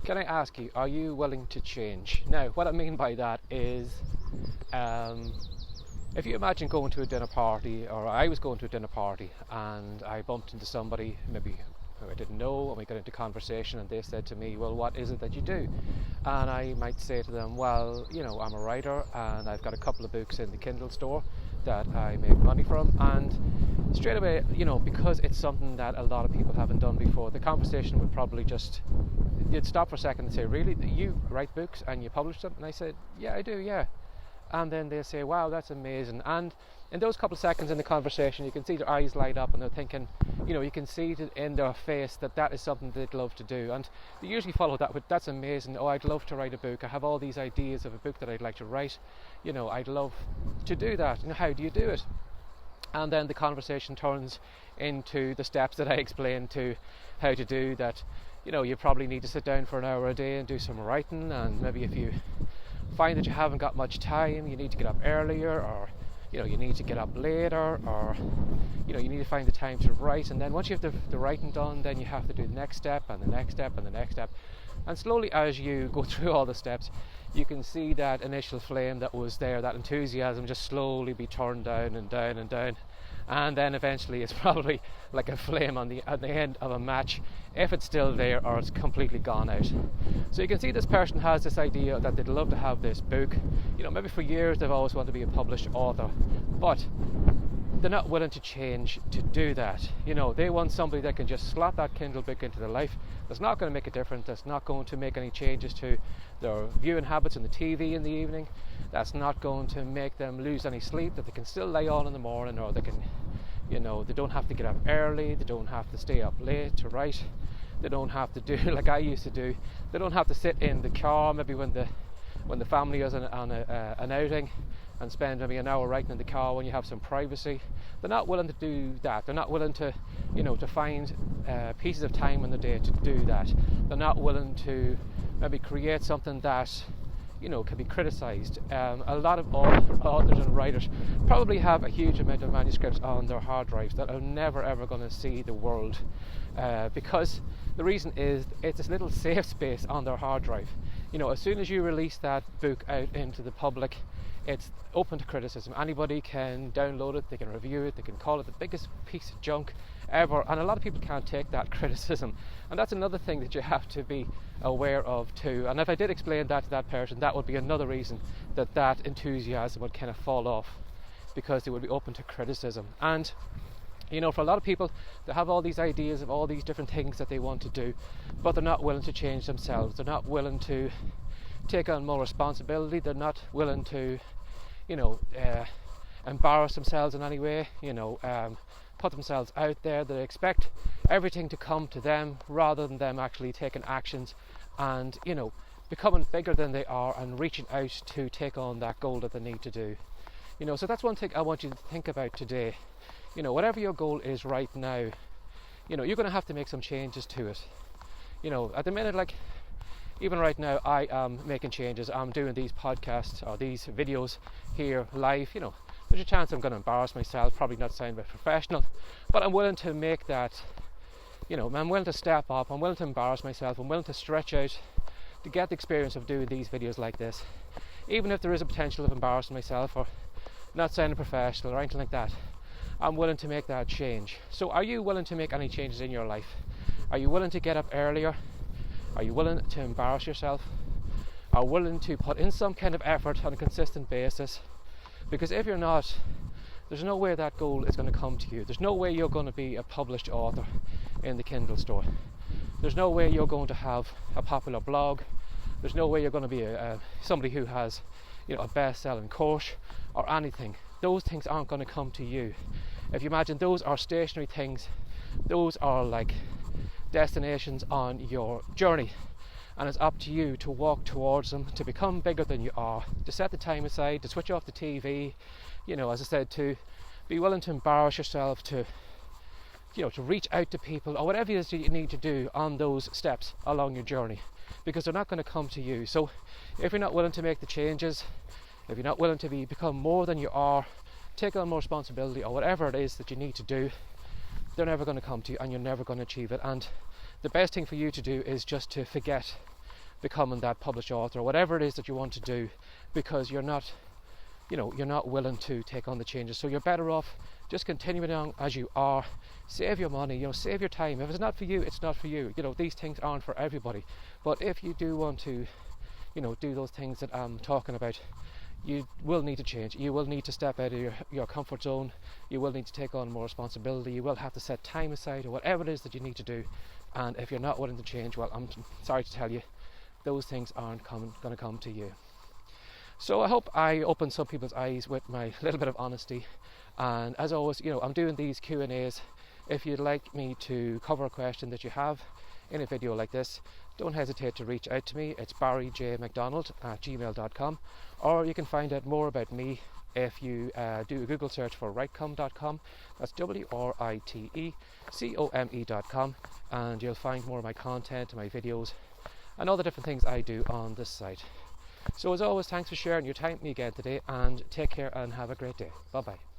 Can I ask you, are you willing to change? Now, what I mean by that is, if you imagine going to a dinner party, or I was going to a dinner party and I bumped into somebody maybe who I didn't know, and we got into conversation and they said to me, well, what is it that you do? And I might say to them, well, I'm a writer and I've got a couple of books in the Kindle store that I make money from. And straight away, because it's something that a lot of people haven't done before, the conversation would probably you'd stop for a second and say, really, you write books and you publish them? And I said, yeah, I do, yeah. And then they say, wow, that's amazing. And in those couple of seconds in the conversation, you can see their eyes light up and they're thinking, you can see it in their face that is something they'd love to do. And they usually follow that with, that's amazing. Oh, I'd love to write a book. I have all these ideas of a book that I'd like to write. I'd love to do that. How do you do it? And then the conversation turns into the steps that I explained to how to do that. You probably need to sit down for an hour a day and do some writing, and maybe if you find that you haven't got much time, you need to get up earlier, or you need to get up later, or you need to find the time to write. And then once you have the writing done, then you have to do the next step and the next step and the next step. And slowly, as you go through all the steps, you can see that initial flame that was there, that enthusiasm, just slowly be turned down and down and down. And then eventually it's probably like a flame at the end of a match, if it's still there or it's completely gone out. So you can see this person has this idea that they'd love to have this book. Maybe for years they've always wanted to be a published author, but they're not willing to change to do that. They want somebody that can just slot that Kindle book into their life. That's not going to make a difference. That's not going to make any changes to their viewing habits on the TV in the evening. That's not going to make them lose any sleep, that they can still lay on in the morning, or they can, they don't have to get up early, they don't have to stay up late to write, they don't have to do like I used to do, they don't have to sit in the car maybe when the family is on an outing and spend maybe an hour writing in the car when you have some privacy. They're not willing to do that. They're not willing to, to find pieces of time in the day to do that. They're not willing to maybe create something that can be criticised. A lot of authors and writers probably have a huge amount of manuscripts on their hard drives that are never ever going to see the world, because the reason is it's this little safe space on their hard drive. As soon as you release that book out into the public, it's open to criticism. Anybody can download it, they can review it, they can call it the biggest piece of junk ever, and a lot of people can't take that criticism. And that's another thing that you have to be aware of too. And if I did explain that to that person, that would be another reason that enthusiasm would kind of fall off, because they would be open to criticism. And for a lot of people, they have all these ideas of all these different things that they want to do, but they're not willing to change themselves. They're not willing to take on more responsibility. They're not willing to embarrass themselves in any way, put themselves out there. They expect everything to come to them rather than them actually taking actions and becoming bigger than they are and reaching out to take on that goal that they need to do. So that's one thing I want you to think about today. Whatever your goal is right now, you're going to have to make some changes to it. At the minute, even right now, I am making changes. I'm doing these podcasts or these videos here live. There's a chance I'm going to embarrass myself, probably not sound very professional, but I'm willing to make that, I'm willing to step up, I'm willing to embarrass myself, I'm willing to stretch out to get the experience of doing these videos like this. Even if there is a potential of embarrassing myself or not sounding professional or anything like that, I'm willing to make that change. So are you willing to make any changes in your life? Are you willing to get up earlier? Are you willing to embarrass yourself? Are you willing to put in some kind of effort on a consistent basis? Because if you're not, there's no way that goal is going to come to you. There's no way you're going to be a published author in the Kindle store. There's no way you're going to have a popular blog. There's no way you're going to be somebody who has a best-selling course or anything. Those things aren't going to come to you. If you imagine, those are stationary things. Those are like destinations on your journey, and it's up to you to walk towards them, to become bigger than you are, to set the time aside, to switch off the TV, as I said, to be willing to embarrass yourself, to reach out to people, or whatever it is you need to do on those steps along your journey, because they're not going to come to you. So if you're not willing to make the changes, if you're not willing to become more than you are, take on more responsibility, or whatever it is that you need to do, they're never going to come to you, and you're never going to achieve it. And the best thing for you to do is just to forget becoming that published author or whatever it is that you want to do, because you're not willing to take on the changes. So you're better off just continuing on as you are. Save your money, save your time. If it's not for you, it's not for you. These things aren't for everybody. But if you do want to, do those things that I'm talking about, you will need to change. You will need to step out of your comfort zone. You will need to take on more responsibility. You will have to set time aside or whatever it is that you need to do. And if you're not willing to change, well, I'm sorry to tell you, those things aren't going to come to you. So I hope I opened some people's eyes with my little bit of honesty. And as always, I'm doing these Q&As. If you'd like me to cover a question that you have in a video like this, don't hesitate to reach out to me. It's barryjmcdonald@gmail.com, or you can find out more about me if you do a Google search for writecom.com. That's WRITECOME.com, and you'll find more of my content, my videos, and all the different things I do on this site. So as always, thanks for sharing your time with me again today, and take care and have a great day. Bye bye.